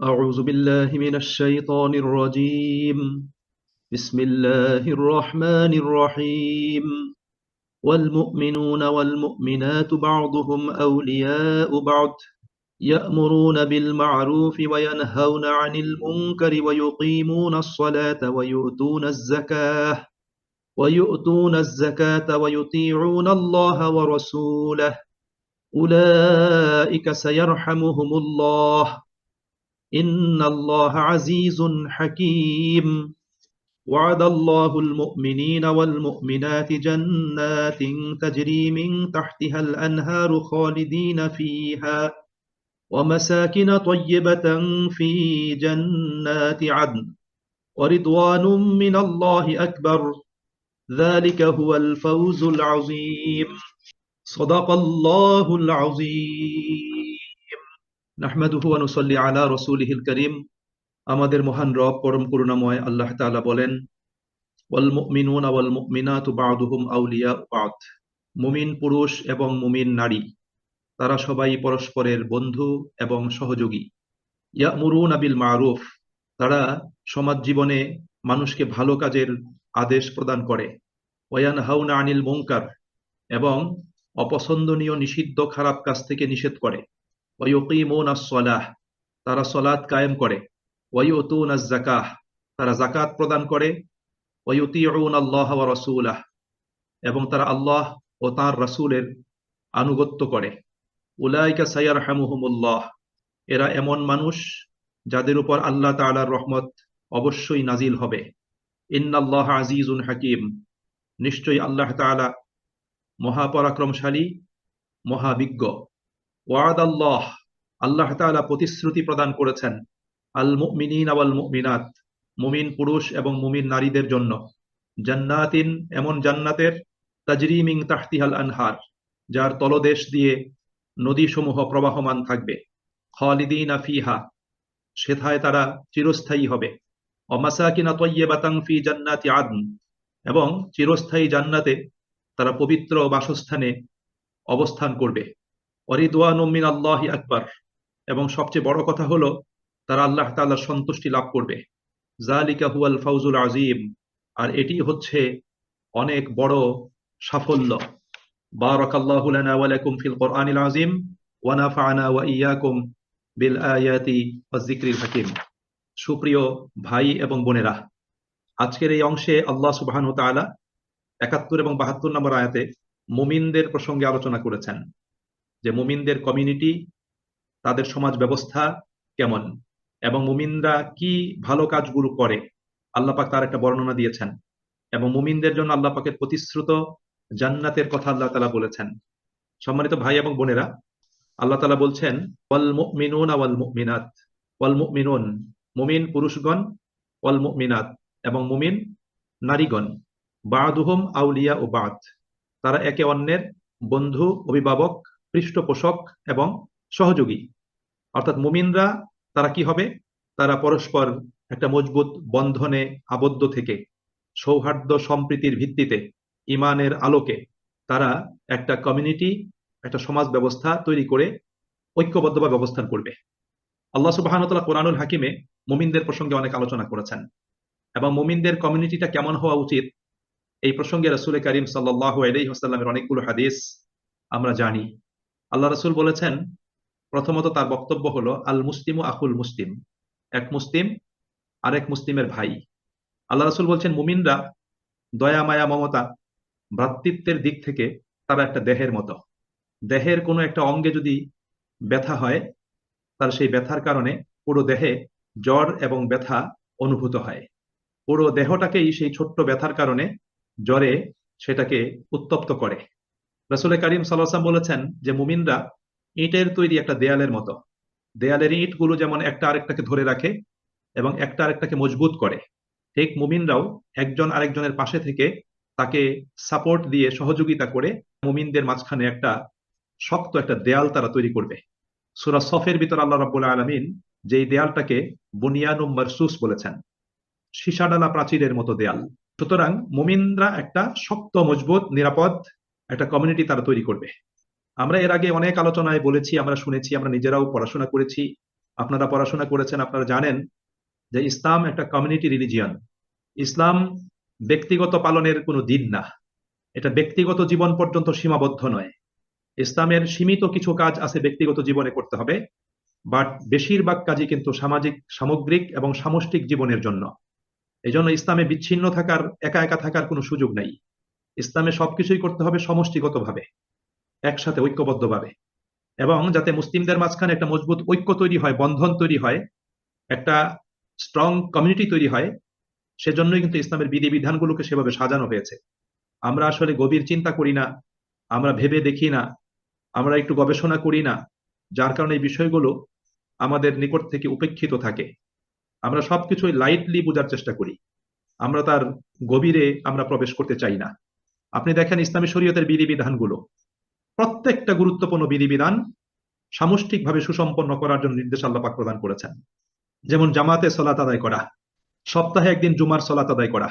أعوذ بالله من الشيطان الرجيم. بسم الله الرحمن الرحيم. والمؤمنون والمؤمنات بعضهم أولياء بعض يأمرون بالمعروف وينهون عن المنكر ويقيمون الصلاة ويؤتون الزكاة ويطيعون الله ورسوله أولئك سيرحمهم الله إن الله عزيز حكيم. وعد الله المؤمنين والمؤمنات جنات تجري من تحتها الأنهار خالدين فيها ومساكن طيبة في جنات عدن ورضوان من الله أكبر ذلك هو الفوز العظيم. صدق الله العظيم. নাহমাদুহু ওয়া নুসাল্লি আলা রাসূলিহিল কারীম। আমাদের মহান রব পরম করুণাময় আল্লাহ তাআলা বলেন, ওয়াল মুমিনুনা ওয়াল মুমিনাতু বা'দুহুম আউলিয়াউ বা'দ। মুমিন পুরুষ এবং মুমিন নারী তারা সবাই পরস্পরের বন্ধু এবং সহযোগী। ইয়া'মুরুনা বিল মা'রুফ, তারা সমাজ জীবনে মানুষকে ভালো কাজের আদেশ প্রদান করে। ওয়া ইয়ানহাউনা আনিল মুনকার, এবং অপছন্দনীয় নিষিদ্ধ খারাপ কাজ থেকে নিষেধ করে। ওয়া ইউকিমুনাস সালাহ, তারা সালাত কায়েম করে। ওয়া ইউতুনাজ যাকাহ, তারা যাকাত প্রদান করে। ওয়া ইউতিউনাল্লাহ ওয়া রাসূলাহ, এবং তারা আল্লাহ ও তাঁর রাসূলের আনুগত্য করে। উলাইকা সায়ারহামুহুমুল্লাহ, এরা এমন মানুষ যাদের উপর আল্লাহ তাআলার রহমত অবশ্যই নাজিল হবে। ইন্নাল্লাহ আজিজুন হাকিম, নিশ্চয়ই আল্লাহ তাআলা মহাপরাক্রমশালী, মহাবিজ্ঞ। ওয়াদাল্লাহ, আল্লাহ তাআলা প্রতিশ্রুতি প্রদান করেছেন আল মুমিনিনা ওয়াল মুমিনাত, মুমিন পুরুষ এবং মুমিন নারীদের জন্য, জান্নাতিন, এমন জান্নাতের, তাজরি মিন তাহতিহাল আনহার, যার তলদেশ দিয়ে নদীসমূহ প্রবাহমান থাকবে। খালিদিনা ফিহা, সেথায় তারা চিরস্থায়ী হবে। ওয়ামাসাকিনা তাইয়্যিবাতান ফি জান্নাতি আদন, এবং চিরস্থায়ী জান্নাতে তারা পবিত্র বাসস্থানে অবস্থান করবে। ওয়ারিদওয়ানুম মিনাল্লাহি আকবার, এবং সবচেয়ে বড় কথা হলো তারা আল্লাহ তাআলার সন্তুষ্টি লাভ করবে। যালিকা হুয়াল ফাউজুল আযীম, আর এটি হচ্ছে অনেক বড় সাফল্য। বারাকাল্লাহু লানা ওয়া লাকুম ফিল কোরআনিল আযীম ওয়া নাফা'না ওয়া ইয়্যাকুম বিল আয়াতি ওয়াজ যিকরিল হাকীম। সুপ্রিয় ভাই এবং বোনেরা, আজকের এই অংশে আল্লাহ সুবহানাহু ওয়া তাআলা ৭১ এবং ৭২ নম্বর আয়াতে মুমিনদের প্রসঙ্গে আলোচনা করেছেন, যে মুমিনদের কমিউনিটি, তাদের সমাজ ব্যবস্থা কেমন, এবং মুমিনরা কি ভালো কাজগুলো করে আল্লাহ পাক তার একটা বর্ণনা দিয়েছেন, এবং মুমিনদের জন্য আল্লাহ পাকের প্রতিশ্রুত জান্নাতের কথা আল্লাহ তাআলা বলেছেন। সম্মানিত ভাই এবং বোনেরা, আল্লাহ তাআলা বলছেন, ওয়াল মুমিনুনা ওয়াল মুমিনাত, ওয়াল মুমিনুন, মুমিন পুরুষগণ, ওয়াল মুমিনাত, এবং মুমিন নারীগণ, বা'দুহুম আউলিয়া ও বা'দ, তারা একে অন্যের বন্ধু, অভিভাবক, পৃষ্ঠপোষক এবং সহযোগী। অর্থাৎ মুমিনরা তারা কি হবে? তারা পরস্পর একটা মজবুত বন্ধনে আবদ্ধ থেকে সৌহার্দ্য সম্প্রীতির ভিত্তিতে ঈমানের আলোকে তারা একটা কমিউনিটি, একটা সমাজ ব্যবস্থা তৈরি করে ঐক্যবদ্ধভাবে অবস্থান করবে। আল্লাহ সুবহানাহু ওয়া তাআলা কোরআনুল হাকিমে মুমিনদের প্রসঙ্গে অনেক আলোচনা করেছেন, এবং মুমিনদের কমিউনিটিটা কেমন হওয়া উচিত এই প্রসঙ্গে রাসূল কারীম সাল্লাল্লাহু আলাইহি ওয়াসাল্লামের অনেকগুলো হাদিস আমরা জানি। আল্লাহ রাসূল বলেছেন, প্রথমত তার বক্তব্য হলো, আল মুসলিমু আখুল মুসলিম, এক মুসলিম আরেক মুসলিমের ভাই। আল্লাহ রাসূল বলছেন, মুমিনরা দয়া, মায়া, মমতা, ভ্রাতৃত্বের দিক থেকে তারা একটা দেহের মতো। দেহের কোনো একটা অঙ্গে যদি ব্যথা হয়, তার সেই ব্যথার কারণে পুরো দেহে জ্বর এবং ব্যথা অনুভূত হয়। পুরো দেহটাকেই সেই ছোট্ট ব্যথার কারণে জ্বরে সেটাকে উত্তপ্ত করে। রাসূল কারীম সাল্লাল্লাহু আলাইহি ওয়াসাল্লাম বলেছেন যে মুমিনরা ইটের তৈরি একটা দেয়ালের মতো। দেয়ালের ইটগুলো যেমন একটা আরেকটাকে ধরে রাখে এবং একটা আরেকটাকে মজবুত করে, ঠিক মুমিনরাও একজন আরেকজনের পাশে থেকে তাকে সাপোর্ট দিয়ে সহযোগিতা করে মুমিনদের মাঝখানে একটা শক্ত একটা দেয়াল তারা তৈরি করবে। সূরা সফের ভিতর আল্লাহ রাব্বুল আলামিন যেই দেয়ালটাকে বুনিয়ানুম মারসুস বলেছেন, সীসাডালা প্রাচীরের মতো দেয়াল। সুতরাং মুমিনরা একটা শক্ত, মজবুত, নিরাপদ একটা কমিউনিটি তারা তৈরি করবে। আমরা এর আগে অনেক আলোচনায় বলেছি, আমরা শুনেছি, আমরা নিজেরাও পড়াশোনা করেছি, আপনারা পড়াশোনা করেছেন, আপনারা জানেন যে ইসলাম একটা কমিউনিটি রিলিজিয়ন। ইসলাম ব্যক্তিগত পালনের কোনো দিন না, এটা ব্যক্তিগত জীবন পর্যন্ত সীমাবদ্ধ নয়। ইসলামের সীমিত কিছু কাজ আছে ব্যক্তিগত জীবনে করতে হবে, বাট বেশিরভাগ কাজই কিন্তু সামাজিক, সামগ্রিক এবং সামষ্টিক জীবনের জন্য। এই জন্য ইসলামে বিচ্ছিন্ন থাকার, একা একা থাকার কোনো সুযোগ নেই। ইসলামে সবকিছুই করতে হবে সমষ্টিগতভাবে, একসাথে ঐক্যবদ্ধভাবে, এবং যাতে মুসলিমদের মাঝখানে একটা মজবুত ঐক্য তৈরি হয়, বন্ধন তৈরি হয়, একটা স্ট্রং কমিউনিটি তৈরি হয়। সেজন্যই কিন্তু ইসলামের বিধিবিধানগুলোকে সেভাবে সাজানো হয়েছে। আমরা আসলে গভীর চিন্তা করি না, আমরা ভেবে দেখি না, আমরা একটু গবেষণা করি না, যার কারণে এই বিষয়গুলো আমাদের নিকট থেকে উপেক্ষিত থাকে। আমরা সবকিছুই লাইটলি বোঝার চেষ্টা করি, আমরা তার গভীরে আমরা প্রবেশ করতে চাই না। আপনি দেখেন ইসলামী শরীয়তের বিধিবিধানগুলো, প্রত্যেকটা গুরুত্বপূর্ণ বিধিবিধান সামষ্টিকভাবে সুসম্পন্ন করার জন্য নির্দেশ আল্লাহ পাক প্রদান করেছেন। যেমন জামাতে সলাত আদায় করা, সপ্তাহে একদিন জুমার সলাত আদায় করা,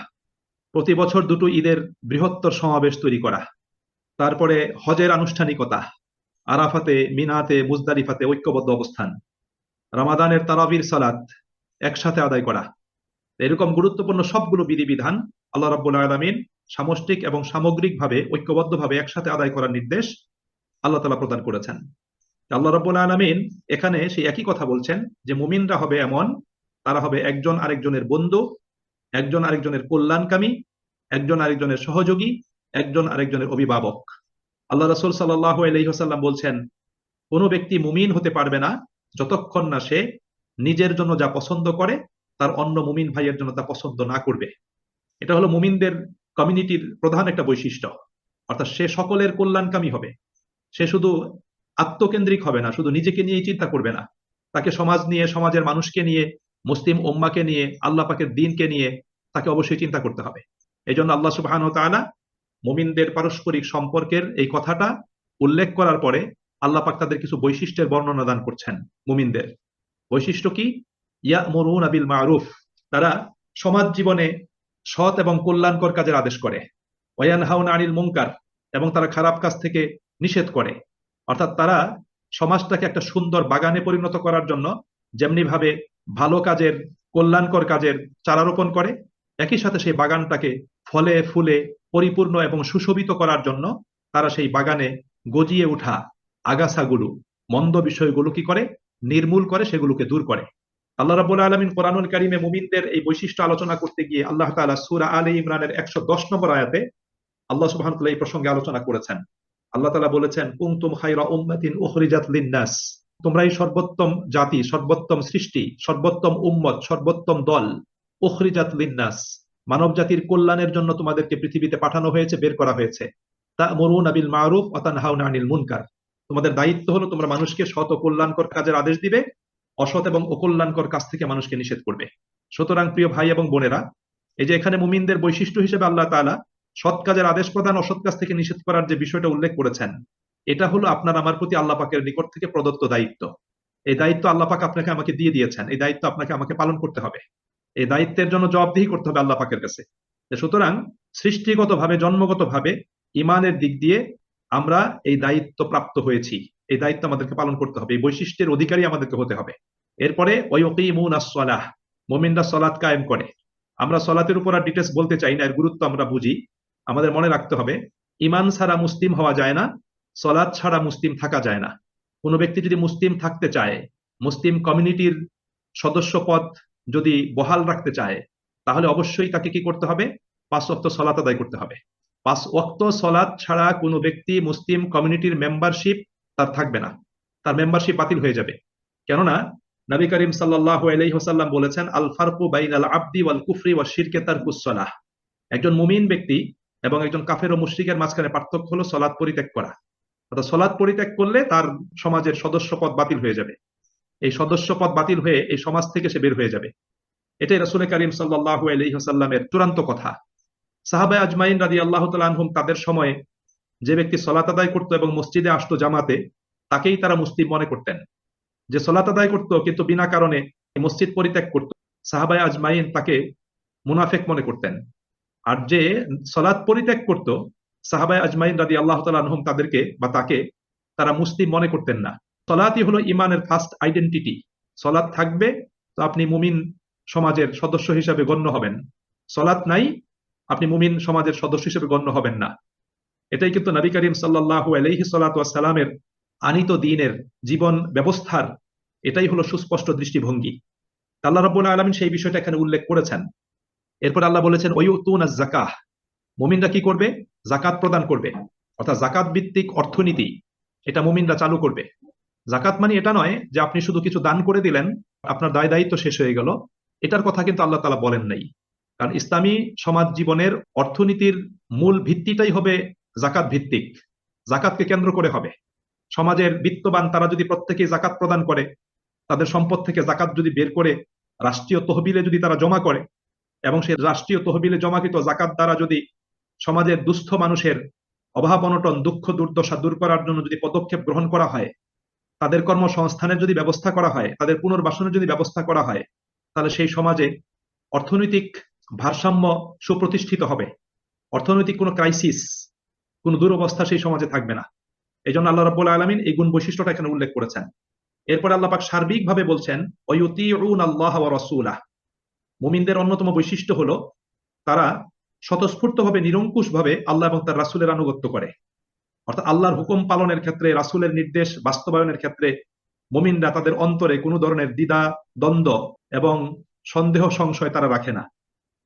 প্রতি বছর দুটো ঈদের বৃহত্তর সমাবেশ তৈরি করা, তারপরে হজের আনুষ্ঠানিকতা, আরাফাতে, মিনাতে, মুজদালিফাতে ঐক্যবদ্ধ অবস্থান, রমাদানের তারাবির সালাত একসাথে আদায় করা। এরকম গুরুত্বপূর্ণ সবগুলো বিধিবিধান আল্লাহ রাব্বুল আলামিন সামষ্টিক এবং সামগ্রিকভাবে ঐক্যবদ্ধভাবে একসাথে আদায় করার নির্দেশ আল্লাহ তাআলা প্রদান করেছেন। আল্লাহ রাব্বুল আলামিন এখানে সেই একই কথা বলছেন যে মুমিনরা হবে এমন, তারা হবে একজন আরেকজনের বন্ধু, একজন আরেকজনের কল্যাণকামী, একজন আরেকজনের সহযোগী, একজন আরেকজনের অভিভাবক। আল্লাহ রাসূল সাল্লাল্লাহু আলাইহি ওয়াসাল্লাম বলছেন, কোনো ব্যক্তি মুমিন হতে পারবে না যতক্ষণ না সে নিজের জন্য যা পছন্দ করে তার অন্য মুমিন ভাইয়ের জন্য তা পছন্দ না করবে। এটা হলো মুমিনদের কমিউনিটির প্রধান একটা বৈশিষ্ট্য। অর্থাৎ সে সকলের কল্যাণকামী হবে, সে শুধু আত্মকেন্দ্রিক হবে না, শুধু নিজেকে নিয়েই চিন্তা করবে না, তাকে সমাজ নিয়ে, সমাজের মানুষকে নিয়ে, মুসলিম উম্মাকে নিয়ে, আল্লাহ পাকের দ্বীনকে নিয়ে তাকে অবশ্যই চিন্তা করতে হবে। এই জন্য আল্লাহ সুবহানাহু ওয়া তাআলা মুমিনদের পারস্পরিক সম্পর্কের এই কথাটা উল্লেখ করার পরে আল্লাহ পাক তাদের কিছু বৈশিষ্ট্যের বর্ণনা দান করছেন। মুমিনদের বৈশিষ্ট্য কি? ইয়ামুরুনা বিল মারুফ, তারা সমাজ জীবনে সৎ এবং কল্যাণকর কাজের আদেশ করে। ওয়ায়ানহাউনা আনিল মুনকার, এবং তারা খারাপ কাজ থেকে নিষেধ করে। অর্থাৎ তারা সমাজটাকে একটা সুন্দর বাগানে পরিণত করার জন্য যেমনি ভাবে ভালো কাজের, কল্যাণকর কাজের চারা রোপণ করে, একই সাথে সেই বাগানটাকে ফলে ফুলে পরিপূর্ণ এবং সুশোভিত করার জন্য তারা সেই বাগানে গজিয়ে ওঠা আগাছাগুলো, মন্দ বিষয়গুলো কি করে? নির্মূল করে, সেগুলোকে দূর করে। আল্লাহ রাব্বুল আলামিন কোরআনুল কারীমে মুমিনদের এই বৈশিষ্ট্য আলোচনা করতে গিয়ে আল্লাহ তাআলা সূরা আলে ইমরানের 110 নম্বর আয়াতে আল্লাহ সুবহানাহু ওয়া তাআলা এই প্রসঙ্গে আলোচনা করেছেন। আল্লাহ তাআলা বলেছেন, কুনতুম খায়রা উম্মাতিন উখরিজাত লিন-নাস, তোমরাই সর্বোত্তম জাতি, সর্বোত্তম সৃষ্টি, সর্বোত্তম উম্মত, সর্বোত্তম দল। উখরিজাত লিন-নাস, মানব জাতির কল্যাণের জন্য তোমাদেরকে পৃথিবীতে পাঠানো হয়েছে, বের করা হয়েছে। তা'মুরুনা বিল মারুফ ওয়া তানহাউনা আনিল মুনকার, তোমাদের দায়িত্ব হলো তোমরা মানুষকে সৎ ও কল্যাণকর কাজের আদেশ দিবে, অসৎ এবং অকল্যাণকর কাজ থেকে মানুষকে নিষেধ করবে। সুতরাং প্রিয় ভাই এবং বোনেরা, এই যে এখানে মুমিনদের বৈশিষ্ট্য হিসেবে আল্লাহ তাআলা সৎ কাজের আদেশ প্রদান, অসৎ কাজ থেকে নিষেধ করার যে বিষয়টা উল্লেখ করেছেন, এটা হলো আপনার আমার প্রতি আল্লাহ পাকের নিকট থেকে প্রদত্ত দায়িত্ব। এই দায়িত্ব আল্লাহ পাক আপনাকে আমাকে দিয়ে দিয়েছেন, এই দায়িত্ব আপনাকে আমাকে পালন করতে হবে, এই দায়িত্বের জন্য জবাবদিহি করতে হবে আল্লাহ পাকের কাছে। সুতরাং সৃষ্টিগতভাবে, জন্মগতভাবে ইমানের দিক দিয়ে আমরা এই দায়িত্ব প্রাপ্ত হয়েছি, এই দায়িত্ব আমাদেরকে পালন করতে হবে, এই বৈশিষ্ট্যের অধিকারী আমাদেরকে হতে হবে। এরপরে ওয়ায়ুকিমুনাস সালাহ, মুমিনরা সালাত কায়েম করে। আমরা সালাতের উপর আর ডিটেইলস বলতে চাই না, এর গুরুত্ব আমরা বুঝি। আমাদের মনে রাখতে হবে, ঈমান ছাড়া মুসলিম হওয়া যায় না, সালাত ছাড়া মুসলিম থাকা যায় না। কোনো ব্যক্তি যদি মুসলিম থাকতে চায়, মুসলিম কমিউনিটির সদস্য পদ যদি বহাল রাখতে চায়, তাহলে অবশ্যই তাকে কি করতে হবে? 5 ওয়াক্ত সালাত আদায় করতে হবে। 5 ওয়াক্ত সালাত ছাড়া কোনো ব্যক্তি মুসলিম কমিউনিটির মেম্বারশিপ তার থাকবে না, তার মেম্বারশিপ বাতিল হয়ে যাবে। কেননা নবী করিম সাল্লাল্লাহু আলাইহি ওয়াসাল্লাম বলেছেন, আল ফারকু বাইনাল আবদি ওয়াল কুফরি ওয়াশ শিরকি তারকুস সালাহ, একজন মুমিন ব্যক্তি এবং একজন কাফের ও মুশরিকের মাঝখানে পার্থক্য হলো সালাত পরিত্যাগ করা। অর্থাৎ সালাত পরিত্যাগ করলে তার সমাজের সদস্যপদ বাতিল হয়ে যাবে, এই সদস্যপদ বাতিল হয়ে এই সমাজ থেকে সে বের হয়ে যাবে। এটাই রাসূল করিম সাল্লাল্লাহু আলাইহি ওয়াসাল্লামের চূড়ান্ত কথা। সাহাবায়ে আজমাইন রাদিয়াল্লাহু তাআলা আনহুম, তাদের সময়ে যে ব্যক্তি সালাত আদায় করত এবং মসজিদে আসতো জামাতে, তাকেই তারা মুসলিম মনে করতেন। যে সালাত আদায় করত কিন্তু বিনা কারণে মসজিদ পরিত্যাগ করত, সাহাবায়ে আজমাইন তাকে মুনাফিক মনে করতেন। আর যে সালাত পরিত্যাগ করত, সাহাবায়ে আজমাইন রাদিয়াল্লাহু তাআলা আনহুম তাদেরকে বা তাকে তারা মুসলিম মনে করতেন না। সালাতই হলো ঈমানের ফার্স্ট আইডেন্টিটি। সলাৎ থাকবে তো আপনি মুমিন সমাজের সদস্য হিসাবে গণ্য হবেন, সলাৎ নাই আপনি মুমিন সমাজের সদস্য হিসেবে গণ্য হবেন না। এটাই কিন্তু নবী করিম সাল্লাল্লাহু আলাইহি সাল্লামের আনিত দ্বীনের জীবন ব্যবস্থার এটাই হলো সুস্পষ্ট দৃষ্টিভঙ্গি। আল্লাহ রাব্বুল আলামিন সেই বিষয়টা এখানে উল্লেখ করেছেন। এরপর আল্লাহ বলেছেন ওয়ায়ুতুনাজ যাকাহ, মুমিনরা কি করবে? জাকাত প্রদান করবে, অর্থাৎ জাকাত ভিত্তিক অর্থনীতি এটা মুমিনরা চালু করবে। জাকাত মানে এটা নয় যে আপনি শুধু কিছু দান করে দিলেন আপনার দায় দায়িত্ব শেষ হয়ে গেল, এটার কথা কিন্তু আল্লাহ তাআলা বলেন নাই। কারণ ইসলামী সমাজ জীবনের অর্থনীতির মূল ভিত্তিটাই হবে জাকাত ভিত্তিক, জাকাতকে কেন্দ্র করে হবে। সমাজের বিত্তবান তারা যদি প্রত্যেকেই জাকাত প্রদান করে, তাদের সম্পদ থেকে জাকাত যদি বের করে রাষ্ট্রীয় তহবিলে যদি তারা জমা করে, এবং সেই রাষ্ট্রীয় তহবিলে জমাকৃত জাকাত দ্বারা যদি সমাজের দুস্থ মানুষের অভাব অনটন দুঃখ দুর্দশা দূর করার জন্য যদি পদক্ষেপ গ্রহণ করা হয়, তাদের কর্মসংস্থানের যদি ব্যবস্থা করা হয়, তাদের পুনর্বাসনের যদি ব্যবস্থা করা হয়, তাহলে সেই সমাজে অর্থনৈতিক ভারসাম্য সুপ্রতিষ্ঠিত হবে, অর্থনৈতিক কোনো ক্রাইসিস, কোনো দুরবস্থা সেই সমাজে থাকবে না। এই জন্য আল্লাহ রাব্বুল আলামিন এই গুণ বৈশিষ্ট্যটা এখানে উল্লেখ করেছেন। এরপর আল্লাহ পাক সার্বিকভাবে বলছেন ওয়ায়ুতিউনা আল্লাহ ওয়া রাসূলাহ, মুমিনদের অন্যতম বৈশিষ্ট্য হলো তারা স্বতঃস্ফূর্তভাবে নিরঙ্কুশভাবে আল্লাহ এবং তার রাসূলের আনুগত্য করে। অর্থাৎ আল্লাহর হুকুম পালনের ক্ষেত্রে, রাসূলের নির্দেশ বাস্তবায়নের ক্ষেত্রে মুমিনরা তাদের অন্তরে কোনো ধরনের দ্বিধা দ্বন্দ্ব এবং সন্দেহ সংশয় তারা রাখে না।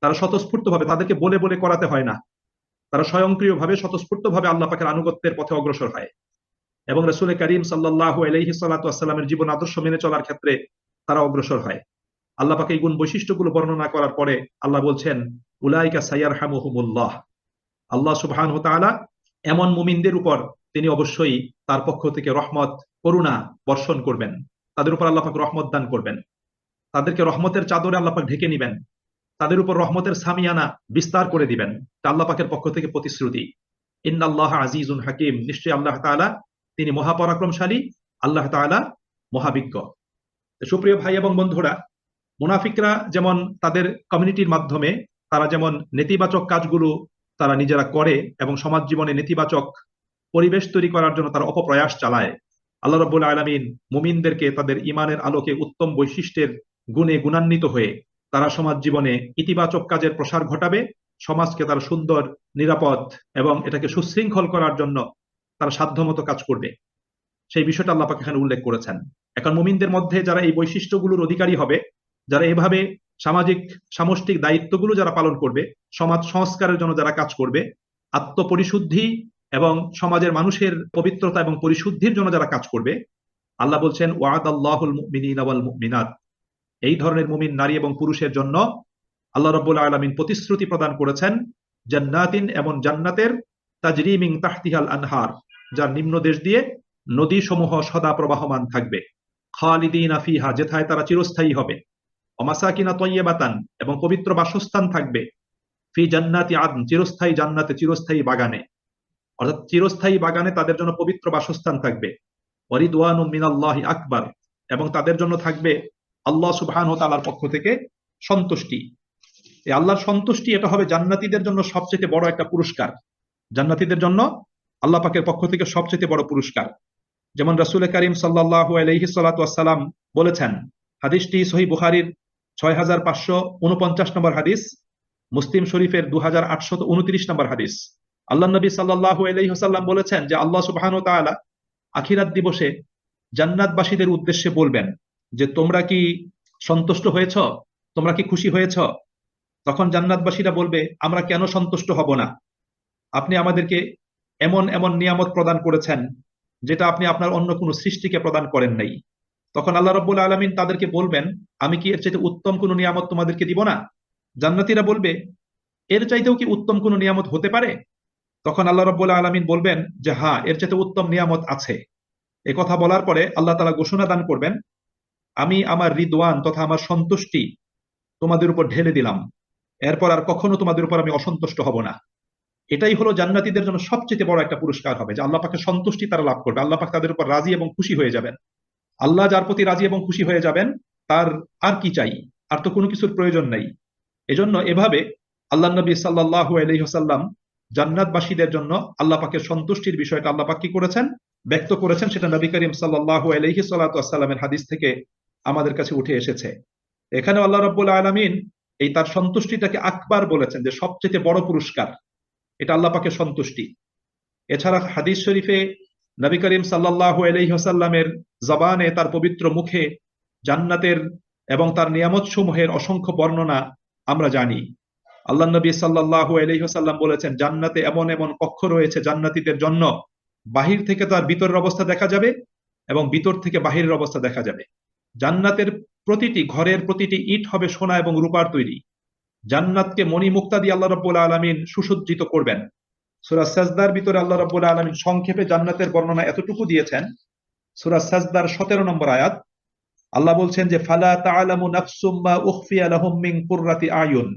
তারা স্বতঃস্ফূর্তভাবে, তাদেরকে বলে বলে করাতে হয় না, তারা স্বয়ংক্রিয়ভাবে স্বতঃস্ফূর্তভাবে আল্লাহ পাকের আনুগত্যের পথে অগ্রসর হয় এবং রাসূল করিম সাল্লাল্লাহু আলাইহি সাল্লামের জীবন আদর্শ মেনে চলার ক্ষেত্রে তারা অগ্রসর হয়। আল্লাহ পাক এই গুণ বৈশিষ্ট্যগুলো বর্ণনা করার পরে আল্লাহ বলছেন উলাইকা সাইয়ারহামুহুমুল্লাহ, আল্লাহ সুবহানাহু ওয়া তাআলা এমন মুমিনদের উপর তিনি অবশ্যই তার পক্ষ থেকে রহমত করুণা বর্ষণ করবেন, তাদের উপর আল্লাহ পাক রহমত দান করবেন, তাদেরকে রহমতের চাদরে আল্লাহ পাক ঢেকে নিবেন, তাদের উপর রহমতের সামিয়ানা বিস্তার করে দিবেন। আল্লাহ পাকের পক্ষ থেকে প্রতিশ্রুতি। ইন্নাল্লাহ আজিজুন হাকিম, নিশ্চয়ই আল্লাহ তাআলা তিনি মহাপরাক্রমশালী, আল্লাহ তাআলা মহাবিজ্ঞ। সুপ্রিয় ভাই এবং বন্ধুরা, মুনাফিকরা যেমন তাদের কমিউনিটির মাধ্যমে তারা যেমন নেতিবাচক কাজগুলো তারা নিজেরা করে এবং সমাজ জীবনে নেতিবাচক পরিবেশ তৈরি করার জন্য তারা অপপ্রয়াস চালায়, আল্লাহ রাব্বুল আলামিন মুমিনদেরকে তাদের ঈমানের আলোকে উত্তম বৈশিষ্ট্যের গুণে গুণান্বিত হয়ে তারা সমাজ জীবনে ইতিবাচক কাজের প্রসার ঘটাবে, সমাজকে তারা সুন্দর নিরাপদ এবং এটাকে সুশৃঙ্খল করার জন্য তারা সাধ্যমতো কাজ করবে। সেই বিষয়টা আল্লাহ পাক এখানে উল্লেখ করেছেন। এখন মুমিনদের মধ্যে যারা এই বৈশিষ্ট্যগুলোর অধিকারী হবে, যারা এভাবে সামাজিক সামষ্টিক দায়িত্বগুলো যারা পালন করবে, সমাজ সংস্কারের জন্য যারা কাজ করবে, আত্মপরিশুদ্ধি এবং সমাজের মানুষের পবিত্রতা এবং পরিশুদ্ধির জন্য যারা কাজ করবে, আল্লাহ বলছেন ওয়াদাল্লাহুল মুমিনিনা ওয়াল মুমিনাত, এই ধরনের মুমিন নারী এবং পুরুষের জন্য আল্লাহ রাব্বুল আলামিন প্রতিশ্রুতি প্রদান করেছেন জান্নাতিন, এমন জান্নাতের তাজরি মিন তাহতিহাল আনহার, যার নিম্ন দেশ দিয়ে নদী সমূহ সদা প্রবাহমান থাকবে, খালিদিনা ফিহা, যেথায় তারা চিরস্থায়ী হবে, ওমাসাকিনা তয়্যিবাতান, এবং পবিত্র বাসস্থান থাকবে, ফি জান্নাতি আদন, চিরস্থায়ী জান্নাতে, চিরস্থায়ী বাগানে, অর্থাৎ চিরস্থায়ী বাগানে তাদের জন্য পবিত্র বাসস্থান থাকবে, ওয়ারিদওয়ানুম মিনাল্লাহি আকবার, এবং তাদের জন্য থাকবে আল্লাহ সুবহানাহু ওয়া তাআলার পক্ষ থেকে সন্তুষ্টি। এই আল্লাহর সন্তুষ্টি এটা হবে জান্নাতীদের জন্য সবচেয়ে বড় একটা পুরস্কার, জান্নাতীদের জন্য আল্লাহ পাকের পক্ষ থেকে সবচেয়ে বড় পুরস্কার। যেমন রাসূল করিম সাল্লাল্লাহু আলাইহি সাল্লাম বলেছেন, হাদিসটি সহিহ বুখারীর 6549 নম্বর হাদিস, মুসলিম শরীফের 2829 নম্বর হাদিস। আল্লাহ নবী সাল্লাল্লাহু আলাইহি ওয়াসাল্লাম বলেছেন যে আল্লাহ সুবহানাহু ওয়া তাআলা আখিরাত দিবসে জান্নাতবাসীদের উদ্দেশ্যে বলবেন যে তোমরা কি সন্তুষ্ট হয়েছ, তোমরা কি খুশি হয়েছ? তখন জান্নাতবাসীরা বলবে আমরা কেন সন্তুষ্ট হব না, আপনি আমাদেরকে এমন এমন নিয়ামত প্রদান করেছেন যেটা আপনি আপনার অন্য কোনো সৃষ্টিকে প্রদান করেন নাই। তখন আল্লাহ রাব্বুল আলামিন তাদেরকে বলবেন আমি কি এর চাইতে উত্তম কোনো নিয়ামত তোমাদেরকে দিব না? জান্নাতীরা বলবে এর চাইতেও কি উত্তম কোনো নিয়ামত হতে পারে? তখন আল্লাহ রাব্বুল আলামিন বলবেন যে হ্যাঁ, এর চাইতে উত্তম নিয়ামত আছে। এই কথা বলার পরে আল্লাহ তাআলা ঘোষণা দান করবেন আমি আমার রিদওয়ান তথা আমার সন্তুষ্টি তোমাদের উপর ঢেলে দিলাম, এরপর আর কখনো তোমাদের উপর আমি অসন্তুষ্ট হব না। এটাই হলো জান্নাতীদের জন্য সবচেয়ে বড় একটা পুরস্কার হবে, যে আল্লাহ পাকের সন্তুষ্টি তারা লাভ করবে, আল্লাহ পাক তাদের উপর রাজি এবং খুশি হয়ে যাবেন। আল্লাহ যার প্রতি রাজি এবং খুশি হয়ে যাবেন তার আর কি চাই, আর তো কোনো কিছুর প্রয়োজন নাই। এজন্য এভাবে আল্লাহ নবী সাল্লাল্লাহু আলাইহি ওয়াসাল্লাম জান্নাতবাসীদের জন্য আল্লাহ পাকের সন্তুষ্টির বিষয়টা আল্লাহ পাক কি করেছেন, ব্যক্ত করেছেন, সেটা নবী করিম সাল্লাল্লাহু আলাইহি সাল্লামের হাদিস থেকে আমাদের কাছে উঠে এসেছে। এখানে আল্লাহ রাব্বুল আলামিন এই তার সন্তুষ্টিটাকে আকবার বলেছেন, যে সবচেয়ে বড় পুরস্কার, এটা আল্লাহ পাকের সন্তুষ্টি। এছাড়া হাদিস শরীফে নবী করিম সাল্লাল্লাহু আলাইহি ওয়াসাল্লামের জবানে, তার পবিত্র মুখে জান্নাতের এবং তার নিয়ামত সমূহের অসংখ্য বর্ণনা আমরা জানি। আল্লাহ নবী সাল্লাল্লাহু আলাইহি ওয়াসাল্লাম বলেছেন, জান্নাতে এমন এমন কক্ষ রয়েছে জান্নাতীদের জন্য, বাহির থেকে তার ভিতরের অবস্থা দেখা যাবে এবং ভিতর থেকে বাহিরের অবস্থা দেখা যাবে। জান্নাতের প্রতিটি ঘরের প্রতিটি ইট হবে সোনা এবং রূপার তৈরি। জান্নাতকে মণিমুক্তা দিয়ে আল্লাহ রাব্বুল আলামিন সুসজ্জিত করবেন। সূরা সাজদার ভিতরে আল্লাহ রাব্বুল আলামিন সংক্ষেপে জান্নাতের বর্ণনা এতটুকু দিয়েছেন। সূরা সাজদার 17 নম্বর আয়াত, আল্লাহ বলছেন যে ফালা তা'লামু নাফসুম মা উখফিয়া লাহুম মিন কুররাতি আয়ুন,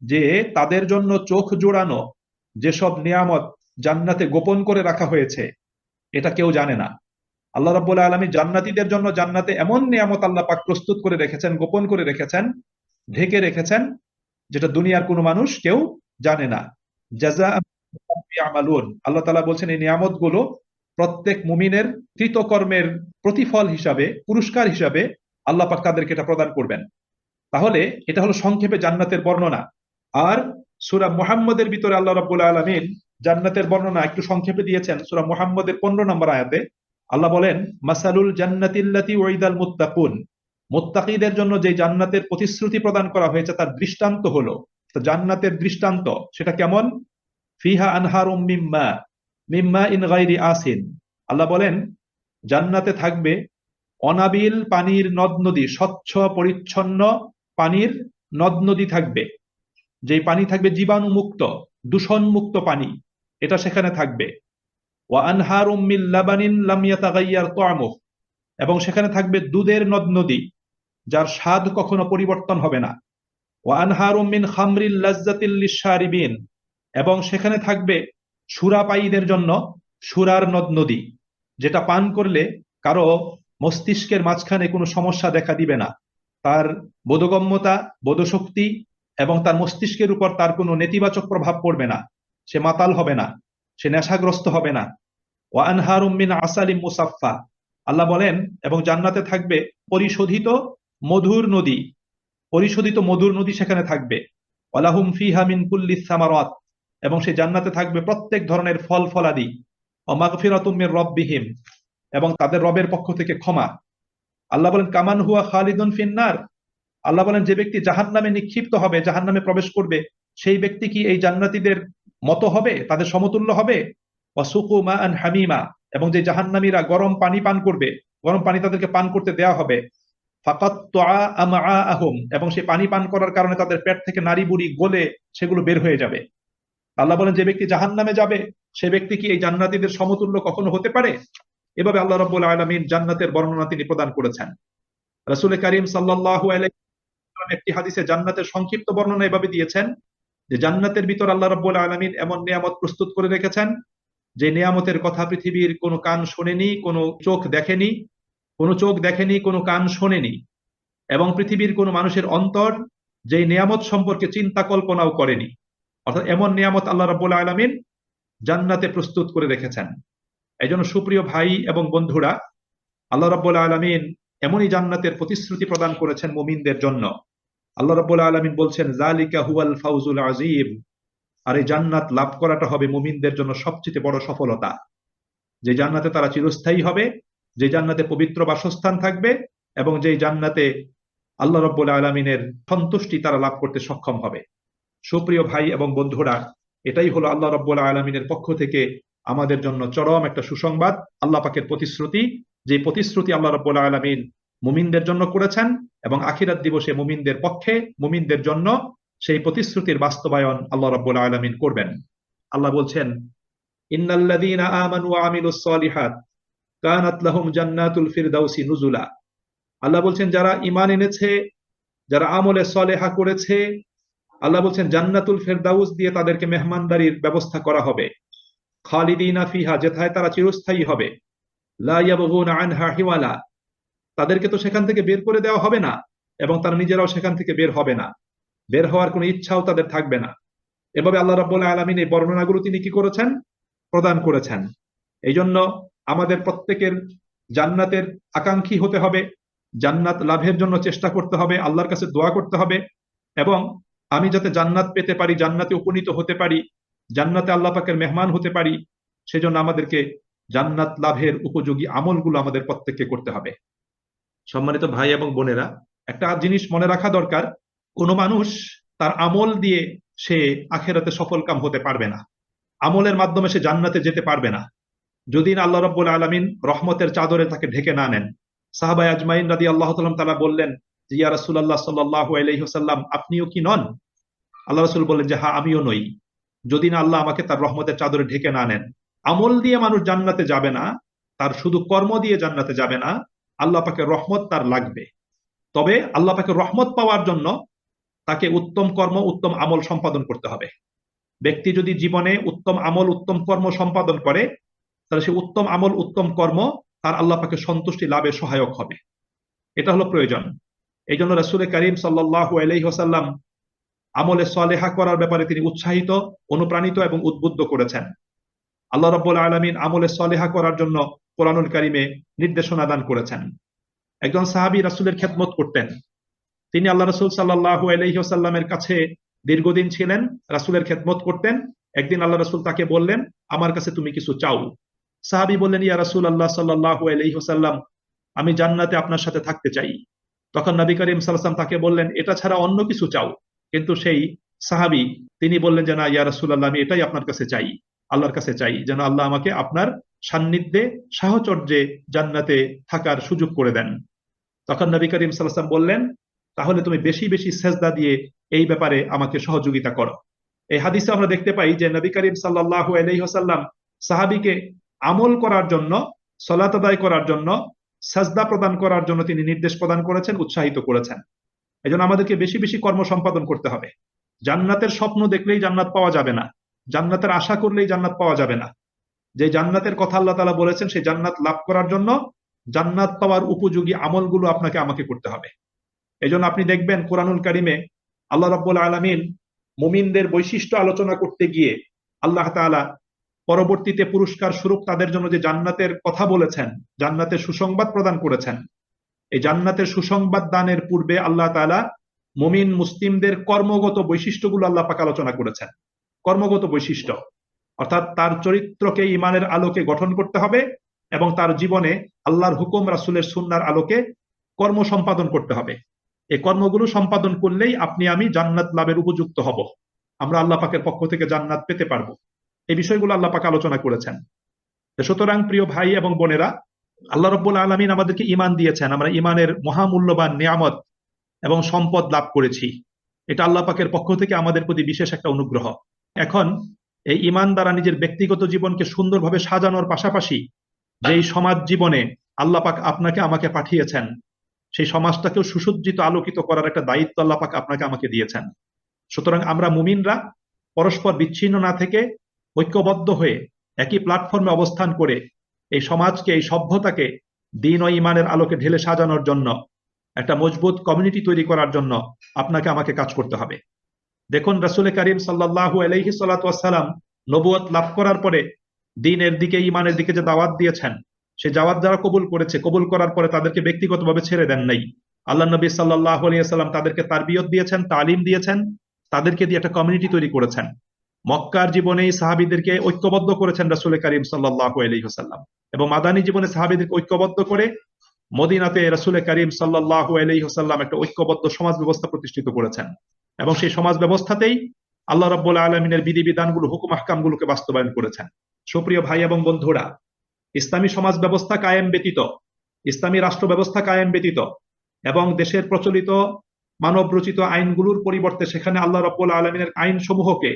যে তাদের জন্য চোখ জোড়ানো যেসব নিয়ামত জান্নাতে গোপন করে রাখা হয়েছে, এটা কেউ জানে না। আল্লাহ রাব্বুল আলামিন জান্নাতীদের জন্য জান্নাতে এমন নিয়ামত আল্লাহ পাক প্রস্তুত করে রেখেছেন, গোপন করে রেখেছেন, ঢেকে রেখেছেন, যেটা দুনিয়ার কোনো মানুষ কেউ জানে না। জাযাআ ইয়ামালুন, আল্লাহ তাআলা বলছেন এই নিয়ামত গুলো প্রত্যেক মুমিনের কৃতকর্মের প্রতিফল হিসাবে, পুরস্কার হিসাবে আল্লাহ পাক তাদেরকে এটা প্রদান করবেন। তাহলে এটা হলো সংক্ষেপে জান্নাতের বর্ণনা। আর সূরা মুহাম্মদের ভিতরে আল্লাহ রাব্বুল আলামিন জান্নাতের বর্ণনা একটু সংক্ষেপে দিয়েছেন। সূরা মুহাম্মদের 15 নম্বর আয়াতে আল্লাহ বলেন, মাসালুল জান্নাতিল্লাতী উইদাল মুত্তাকুন, মুত্তাকীদের জন্য যে জান্নাতের প্রতিশ্রুতি প্রদান করা হয়েছে তার দৃষ্টান্ত হলো, জান্নাতের দৃষ্টান্ত সেটা কেমন? ফিহা আনহারুম মিম্মা মিম্মা ইন গায়রি আসিন, আল্লাহ বলেন জান্নাতে থাকবে অনাবিল পানির নদ নদী, স্বচ্ছ পরিচ্ছন্ন পানির নদ নদী থাকবে, যেই পানি থাকবে জীবাণুমুক্ত, দূষণমুক্ত পানি, এটা সেখানে থাকবে। ওয়া আনহারুম মিন লাবানিন লাম ইয়াতাগায়্যার তা'মুহু, এবং সেখানে থাকবে দুধের নদ নদী যার স্বাদ কখনো পরিবর্তন হবে না। ওয়া আনহারুম মিন খামরিল লাযযাতিল লিশশারিবিন, এবং সেখানে থাকবে সুরাপায়ীদের জন্য সুরার নদ নদী, যেটা পান করলে কারো মস্তিষ্কের মাঝখানে কোনো সমস্যা দেখা দিবে না, তার বোধগম্যতা, বোধশক্তি এবং তার মস্তিষ্কের উপর তার কোনো নেতিবাচক প্রভাব পড়বে না, সে মাতাল হবে না, সে নেশাগ্রস্ত হবে না। ওয়া আনহারুম মিন আসালিম মুসাফফা, আল্লাহ বলেন এবং জান্নাতে থাকবে পরিশোধিত মধুর নদী, পরিশোধিত মধুর নদী সেখানে থাকবে। ওয়ালাহুম ফিহা মিন কুল্লিস সামারাত, এবং সে জান্নাতে থাকবে প্রত্যেক ধরনের ফল ফলাদি। ওয়া মাগফিরাতুম মির রাব্বিহিম, এবং তাদের রবের পক্ষ থেকে ক্ষমা। আল্লাহ বলেন কামান হুয়া খালিদুন ফিন্নার, আল্লাহ বলেন যে ব্যক্তি জাহান্নামে নিক্ষিপ্ত হবে, জাহান্নামে প্রবেশ করবে, সেই ব্যক্তি কি এই জান্নাতীদের মতো হবে, তাদের সমতুল্য হবে? ওয়াসুকু মাআন হামিমা, এবং যে জাহান্নামীরা গরম পানি পান করবে, গরম পানি তাদেরকে পান করতে দেয়া হবে। ফাকাত্তুআ আমআআহুম, এবং সেই পানি পান করার কারণে তাদের পেট থেকে নাড়ি বুড়ি গলে সেগুলো বের হয়ে যাবে। আল্লাহ বলেন যে ব্যক্তি জাহান্নামে যাবে, সে ব্যক্তি কি এই জান্নাতীদের সমতুল্য কখনো হতে পারে? এভাবে আল্লাহ রাব্বুল আলামিন জান্নাতের বর্ণনা তিনি প্রদান করেছেন। রাসূল করিম সাল্লাল্লাহু আলাইহি ওয়াসাল্লাম একটি হাদিসে জান্নাতের সংক্ষিপ্ত বর্ণনা এভাবে দিয়েছেন যে জান্নাতের ভিতর আল্লাহ রাব্বুল আলামিন এমন নিয়ামত প্রস্তুত করে রেখেছেন, যে নিয়ামতের কথা পৃথিবীর কোনো কান শোনেনি, কোনো চোখ দেখেনি, কোনো চোখ দেখেনি, কোনো কান শোনেনি, এবং পৃথিবীর কোনো মানুষের অন্তর যেই নিয়ামত সম্পর্কে চিন্তা কল্পনাও করেনি। অর্থাৎ এমন নিয়ামত আল্লাহ রাব্বুল আলামিন জান্নাতে প্রস্তুত করে রেখেছেন। এই জন্য সুপ্রিয় ভাই এবং বন্ধুরা, আল্লাহ রাব্বুল আলামিন এমনই জান্নাতের প্রতিশ্রুতি প্রদান করেছেন মুমিনদের জন্য। আল্লাহ রাব্বুল আলামিন বলছেন যালিকা হুয়াল ফাউজুল আযীম, আর এই জান্নাত লাভ করাটা হবে মুমিনদের জন্য সবচেয়ে বড় সফলতা। যে জান্নাতে তারা চিরস্থায়ী হবে, যে জান্নাতে পবিত্র বাসস্থান থাকবে, এবং যে জান্নাতে আল্লাহ রাব্বুল আলামিনের সন্তুষ্টি তারা লাভ করতে সক্ষম হবে। সুপ্রিয় ভাই এবং বন্ধুরা, এটাই হলো আল্লাহ রাব্বুল আলামিনের পক্ষ থেকে আমাদের জন্য চরম একটা সুসংবাদ, আল্লাহ পাকের প্রতিশ্রুতি, যে প্রতিশ্রুতি আল্লাহ রাব্বুল আলামিন মুমিনদের জন্য করেছেন, এবং আখিরাত দিবসে মুমিনদের পক্ষে, মুমিনদের জন্য সেই প্রতিশ্রুতির বাস্তবায়ন আল্লাহ রাব্বুল আলামিন করবেন। আল্লাহ বলছেন ইন্নাল্লাযীনা আমানু ওয়া আমিলুস সলিহাত কানাত লাহুম জান্নাতুল ফিরদাউসি নুজুলা, আল্লাহ বলছেন যারা ঈমান এনেছে, যারা আমলে সলেহা করেছে, আল্লাহ বলছেন জান্নাতুল ফেরদাউস দিয়ে তাদেরকে মেহমানদারির ব্যবস্থা করা হবে। খালিদিনা ফিহা, যেথায় তারা চিরস্থায়ী হবে। লা ইয়াবগুনা আনহা হিওয়ালা, তাদেরকে তো সেখান থেকে বের করে দেওয়া হবে না, এবং তারা নিজেরাও সেখান থেকে বের হবে না, বের হওয়ার কোনো ইচ্ছাও তাদের থাকবে না। এভাবে আল্লাহ রাব্বুল আলামিন এই বর্ণনাগুলো তিনি কি করেছেন? প্রদান করেছেন। এই জন্য আমাদের প্রত্যেকের জান্নাতের আকাঙ্ক্ষী হতে হবে, জান্নাত লাভের জন্য চেষ্টা করতে হবে, আল্লাহর কাছে দোয়া করতে হবে, এবং আমি যাতে জান্নাত পেতে পারি, জান্নাতে উপনীত হতে পারি, জান্নাতে আল্লাহ পাকের মেহমান হতে পারি, সেজন্য আমাদেরকে জান্নাত লাভের উপযোগী আমলগুলো আমাদের প্রত্যেককে করতে হবে। সম্মানিত ভাই এবং বোনেরা, একটা জিনিস মনে রাখা দরকার, কোনো মানুষ তার আমল দিয়ে সে আখেরাতে সফলকাম হতে পারবে না, আমলের মাধ্যমে সে জান্নাতে যেতে পারবে না, যদি না আল্লাহ রাব্বুল আলামিন রহমতের চাদরে তাকে ঢেকে না নেন। সাহাবায়ে আজমাইন রাদিয়াল্লাহু তাআলা তারা বললেন যে, ইয়া রাসূলুল্লাহ সাল্লাল্লাহু আলাইহি ওয়াসাল্লাম, আপনিও কি নন? আল্লাহ রাসূল বললেন যে, হ্যাঁ আমিও নই, যদি না আল্লাহ আমাকে তার রহমতের চাদরে ঢেকে না নেন। আমল দিয়ে মানুষ জান্নাতে যাবে না, তার শুধু কর্ম দিয়ে জান্নাতে যাবে না, আল্লাহ পাকের রহমত তার লাগবে। তবে আল্লাহ পাকের রহমত পাওয়ার জন্য তাকে উত্তম কর্ম, উত্তম আমল সম্পাদন করতে হবে। ব্যক্তি যদি জীবনে উত্তম আমল, উত্তম কর্ম সম্পাদন করে, তাহলে সে উত্তম আমল, উত্তম কর্ম তার আল্লাহ পাকের সন্তুষ্টি লাভে সহায়ক হবে। এটা হলো প্রয়োজন। এই জন্য রাসূল করিম সাল্লাল্লাহু আলাইহি ওয়াসাল্লাম আমলে সালেহা করার ব্যাপারে তিনি উৎসাহিত, অনুপ্রাণিত এবং উদ্বুদ্ধ করেছেন। আল্লাহ রাব্বুল আলামিন আমলে সালেহা করার জন্য কোরআনুল কারীমে নির্দেশনা দান করেছেন। একজন সাহাবী রাসূলের খেদমত করতেন, তিনি আল্লাহ রাসূল সাল্লাল্লাহু আলাইহি ওয়াসাল্লামের কাছে দীর্ঘদিন ছিলেন, রাসূলের খেদমত করতেন। একদিন আল্লাহ রাসূল তাকে বললেন, আমার কাছে তুমি কিছু চাও। সাহাবী বললেন, ইয়া রাসূলুল্লাহ সাল্লাল্লাহু আলাইহি ওয়াসাল্লাম, আমি জান্নাতে আপনার সাথে থাকতে চাই। তখন নবী করিম সাল্লাল্লাহু আলাইহি ওয়াসাল্লাম তাকে বললেন, এটা ছাড়া অন্য কিছু চাও। কিন্তু সেই সাহাবী তিনি বললেন যে, না ইয়া রাসূলুল্লাহ, আমি এটাই আপনার কাছে চাই, আল্লাহর কাছে চাই যেন আল্লাহ আমাকে আপনার সান্নিধ্যে, সাহচর্যে জান্নাতে থাকার সুযোগ করে দেন। তখন নবী করিম সাল্লাল্লাহু আলাইহি ওয়াসাল্লাম বললেন, তাহলে তুমি বেশি বেশি সেজদা দিয়ে এই ব্যাপারে আমাকে সহযোগিতা করো। এই হাদিসে আমরা দেখতে পাই যে নবী করিম সাল্লাল্লাহু আলাইহি ওয়াসাল্লাম সাহাবীকে আমল করার জন্য, সালাত আদায় করার জন্য, সাজদা প্রদান করার জন্য তিনি নির্দেশ প্রদান করেছেন, উৎসাহিত করেছেন। এজন্য আমাদেরকে বেশি বেশি কর্ম সম্পাদন করতে হবে। জান্নাতের স্বপ্ন দেখলেই জান্নাত পাওয়া যাবে না, জান্নাতের আশা করলেই জান্নাত পাওয়া যাবে না। যে জান্নাতের কথা আল্লাহ তাআলা বলেছেন, সেই জান্নাত লাভ করার জন্য জান্নাত পাওয়ার উপযোগী আমলগুলো আপনাকে আমাকে করতে হবে। এজন্য আপনি দেখবেন কোরআনুল কারীমে আল্লাহ রাব্বুল আলামিন মুমিনদের বৈশিষ্ট্য আলোচনা করতে গিয়ে আল্লাহ তাআলা পরবর্তীতে পুরস্কার স্বরূপ তাদের জন্য যে জান্নাতের কথা বলেছেন, জান্নাতের সুসংবাদ প্রদান করেছেন। এই জান্নাতের সুসংবাদ দানের পূর্বে আল্লাহ তাআলা মুমিন মুসলিমদের কর্মগত বৈশিষ্ট্যগুলো আল্লাহ পাক আলোচনা করেছেন। কর্মগত বৈশিষ্ট্য অর্থাৎ তার চরিত্রকে ঈমানের আলোকে গঠন করতে হবে এবং তার জীবনে আল্লাহর হুকুম, রাসূলের সুন্নাহর আলোকে কর্ম সম্পাদন করতে হবে। এই কর্মগুলো সম্পাদন করলেই আপনি আমি জান্নাত লাভের উপযুক্ত হব, আমরা আল্লাহ পাকের পক্ষ থেকে জান্নাত পেতে পারবো। এই বিষয়গুলো আল্লাহ পাক আলোচনা করেছেন। সুতরাং প্রিয় ভাই এবং বোনেরা, আল্লাহ রাব্বুল আলামিন আমাদেরকে ঈমান দিয়েছেন, আমরা ঈমানের মহামূল্যবান নিয়ামত এবং সম্পদ লাভ করেছি। এটা আল্লাহ পাকের পক্ষ থেকে আমাদের প্রতি বিশেষ একটা অনুগ্রহ। এখন এই ঈমান দ্বারা নিজের ব্যক্তিগত জীবনকে সুন্দরভাবে সাজানোর পাশাপাশি যেই সমাজ জীবনে আল্লাহ পাক আপনাকে আমাকে পাঠিয়েছেন, সেই সমাজটাকেও সুসজ্জিত, আলোকিত করার একটা দায়িত্ব আল্লাহ পাক আপনাকে আমাকে দিয়েছেন। সুতরাং আমরা মুমিনরা পরস্পর বিচ্ছিন্ন না থেকে ঐক্যবদ্ধ হয়ে একই প্ল্যাটফর্মে অবস্থান করে এই সমাজকে, এই সভ্যতাকে দ্বীন ও ঈমানের আলোকে ঢেলে সাজানোর জন্য, একটা মজবুত কমিউনিটি তৈরি করার জন্য আপনাকে আমাকে কাজ করতে হবে। দেখুন, রাসূল করিম সাল্লাল্লাহু আলাইহি সাল্লাতু ওয়াস সালাম নবুয়ত লাভ করার পরে দ্বীনের দিকে, ঈমানের দিকে যে দাওয়াত দিয়েছেন, সে দাওয়াত যারা কবুল করেছে, কবুল করার পরে তাদেরকে ব্যক্তিগতভাবে ছেড়ে দেন নাই। আল্লাহ নবী সাল্লাল্লাহু আলাইহি ওয়াসাল্লাম তাদেরকে তারবিয়ত দিয়েছেন, তালিম দিয়েছেন, তাদেরকে দিয়ে একটা কমিউনিটি তৈরি করেছেন। মক্কার জীবনেই সাহাবীদেরকে ঐক্যবদ্ধ করেছেন রাসূল করিম সাল্লাল্লাহু আলাইহি ওয়াসাল্লাম, এবং মাদানী জীবনে সাহাবীদেরকে ঐক্যবদ্ধ করে মদিনাতে রাসূল করিম সাল্লাল্লাহু আলাইহি ওয়াসাল্লাম একটা ঐক্যবদ্ধ সমাজ ব্যবস্থা প্রতিষ্ঠিত করেছেন। এবং সেই সমাজ ব্যবস্থাতেই আল্লাহ রাব্বুল আলামিনের বিধিবিধানগুলো, হুকুম আহকামগুলোকে বাস্তবায়ন করেছেন। সুপ্রিয় ভাই এবং বন্ধুরা, ইসলামী সমাজ ব্যবস্থা কায়েম ব্যতীত, ইসলামী রাষ্ট্র ব্যবস্থা কায়েম ব্যতীত এবং দেশের প্রচলিত মানব রচিত আইনগুলোর পরিবর্তে সেখানে আল্লাহ রাব্বুল আলামিনের আইন সমূহকে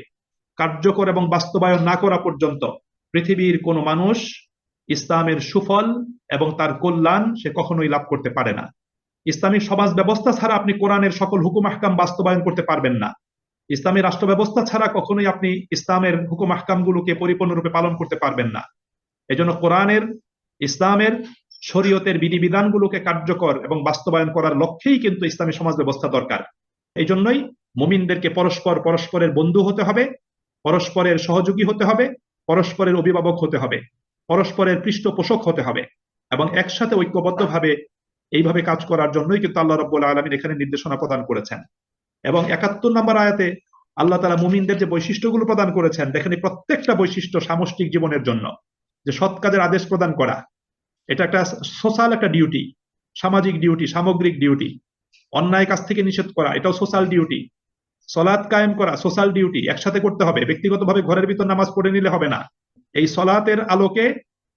কার্যকর এবং বাস্তবায়ন না করা পর্যন্ত পৃথিবীর কোনো মানুষ ইসলামের সুফল এবং তার কল্যাণ সে কখনোই লাভ করতে পারে না। ইসলামী সমাজ ব্যবস্থা ছাড়া আপনি কোরআনের সকল হুকুম আহকাম বাস্তবায়ন করতে পারবেন না। ইসলামী রাষ্ট্র ব্যবস্থা ছাড়া কখনোই আপনি ইসলামের হুকুম আহকামগুলোকে পরিপূর্ণরূপে পালন করতে পারবেন না। এজন্য কোরআনের, ইসলামের, শরীয়তের বিধিবিধানগুলোকে কার্যকর এবং বাস্তবায়ন করার লক্ষ্যেই কিন্তু ইসলামী সমাজ ব্যবস্থা দরকার। এই জন্যই মুমিনদেরকে পরস্পরের বন্ধু হতে হবে, পরস্পরের সহযোগী হতে হবে, পরস্পরের অভিভাবক হতে হবে, পরস্পরের পৃষ্ঠপোষক হতে হবে এবং একসাথে ঐক্যবদ্ধভাবে এইভাবে কাজ করার জন্যই কিন্তু আল্লাহ রাব্বুল আলামিন এখানে নির্দেশনা প্রদান করেছেন। এবং ৭১ নম্বর আয়াতে আল্লাহ তাআলা মুমিনদের যে বৈশিষ্ট্যগুলো প্রদান করেছেন, দেখেন এই প্রত্যেকটা বৈশিষ্ট্য সামষ্টিক জীবনের জন্য, যে সৎ কাজের আদেশ প্রদান করা, এটা একটা সোশ্যাল একটা ডিউটি, সামাজিক ডিউটি, সামগ্রিক ডিউটি। অন্যায় কাজ থেকে নিষেধ করা, এটাও সোশ্যাল ডিউটি। সলাৎ কায়েম করা সোশ্যাল ডিউটি, একসাথে করতে হবে, ব্যক্তিগতভাবে ঘরের ভিতর নামাজ পড়ে নিলে হবে না। এই সলাতের আলোকে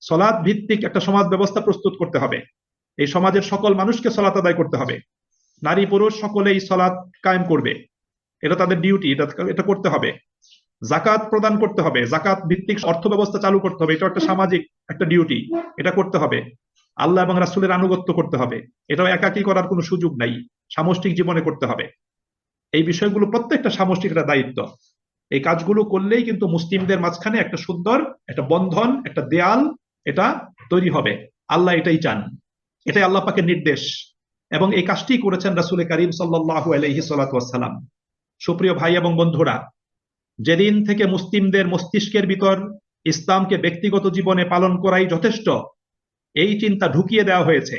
সলাৎ ভিত্তিক একটা সমাজ ব্যবস্থা প্রস্তুত করতে হবে। এই সমাজের সকল মানুষকে সলাৎ আদায় করতে হবে, নারী পুরুষ সকলেই সলাৎ কায়েম করবে, এটা তাদের ডিউটি, এটা করতে হবে। জাকাত প্রদান করতে হবে, জাকাত ভিত্তিক অর্থ ব্যবস্থা চালু করতে হবে, এটা একটা সামাজিক একটা ডিউটি, এটা করতে হবে। আল্লাহ এবং রাসূলের আনুগত্য করতে হবে, এটাও একাকী করার কোনো সুযোগ নাই, সামষ্টিক জীবনে করতে হবে। এই বিষয়গুলো প্রত্যেকটা সামষ্টিক একটা দায়িত্ব। এই কাজগুলো করলেই কিন্তু মুসলিমদের মাঝখানে একটা সুন্দর একটা বন্ধন, একটা দেয়াল এটা তৈরি হবে। আল্লাহ এটাই চান, এটাই আল্লাহ পাকের নির্দেশ, এবং এই কাজটি করেছেন রাসূল করিম সাল্লাল্লাহু আলাইহি ওয়াসাল্লাম। সুপ্রিয় ভাই এবং বন্ধুরা, যেদিন থেকে মুসলিমদের মস্তিষ্কের ভিতর ইসলামকে ব্যক্তিগত জীবনে পালন করাই যথেষ্ট, এই চিন্তা ঢুকিয়ে দেওয়া হয়েছে,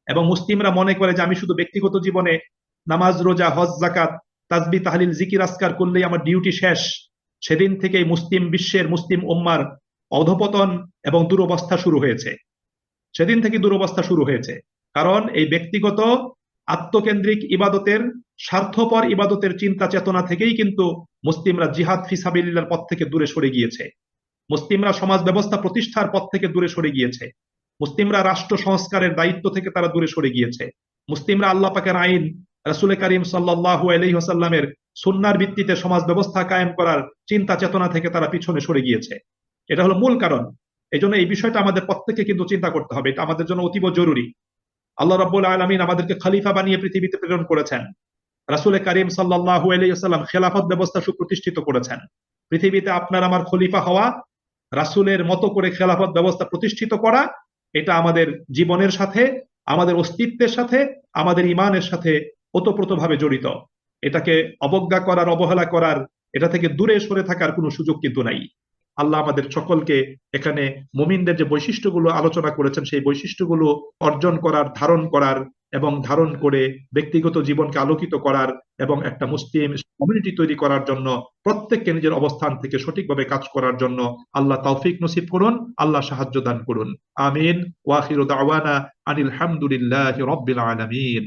এবং মুসলিমরা মনে করে যে আমি শুধু ব্যক্তিগত জীবনে নামাজ, রোজা, হজ, যাকাত, তাসবিহ, তাহলিল, জিকির, আজকার করলেই আমার ডিউটি শেষ, সেদিন থেকেই মুসলিম বিশ্বের, মুসলিম উম্মার অধঃপতন এবং দুরবস্থা শুরু হয়েছে। সেদিন থেকে দুরবস্থা শুরু হয়েছে, কারণ এই ব্যক্তিগত আত্মকেন্দ্রিক ইবাদতের, স্বার্থপর ইবাদতের চিন্তা চেতনা থেকেই কিন্তু মুসলিমরা জিহাদ ফি সাবিলিল্লাহর পথ থেকে দূরে সরে গিয়েছে। মুসলিমরা সমাজ ব্যবস্থা প্রতিষ্ঠার পথ থেকে দূরে সরে গিয়েছে। মুসলিমরা রাষ্ট্র সংস্কারের দায়িত্ব থেকে তারা দূরে সরে গিয়েছে। মুসলিমরা আল্লাহ পাকের আইন, রাসূল করিম সাল্লাল্লাহু আলাইহি ওয়াসাল্লামের সুন্নাহর ভিত্তিতে সমাজ ব্যবস্থা কায়েম করার চিন্তা চেতনা থেকে তারা পিছনে সরে গিয়েছে। এটা হলো মূল কারণ। এই জন্য এই বিষয়টা আমাদের প্রত্যেককে কিন্তু চিন্তা করতে হবে, এটা আমাদের জন্য অতীব জরুরি। আল্লাহ রাব্বুল আলামিন আমাদেরকে খলিফা বানিয়ে পৃথিবীতে প্রেরণ করেছেন। রাসূল করিম সাল্লাল্লাহু আলাইহি ওয়াসাল্লাম খেলাফত ব্যবস্থা সুপ্রতিষ্ঠিত করেছেন। পৃথিবীতে আপনার আমার খলিফা হওয়া, রাসূলের মতো করে খেলাফত ব্যবস্থা প্রতিষ্ঠিত করা, এটা আমাদের জীবনের সাথে, আমাদের অস্তিত্বের সাথে, আমাদের ঈমানের সাথে ওতপ্রোতভাবে জড়িত। এটাকে অবজ্ঞা করার, অবহেলা করার, এটা থেকে দূরে সরে থাকার কোনো সুযোগ কিন্তু নাই। আল্লাহ আমাদের সকলকে এখানে মুমিনদের যে বৈশিষ্ট্যগুলো আলোচনা করেছেন, সেই বৈশিষ্ট্যগুলো অর্জন করার, ধারণ করার, এবং ধারণ করে ব্যক্তিগত জীবনকে আলোকিত করার এবং একটা মুসলিম কমিউনিটি তৈরি করার জন্য প্রত্যেককে নিজের অবস্থান থেকে সঠিকভাবে কাজ করার জন্য আল্লাহ তৌফিক নসিব করুন, আল্লাহ সাহায্য দান করুন। আমিন। ওয়া আখিরু দাওয়ানা আনিল হামদুলিল্লাহি রাব্বিল আলামিন।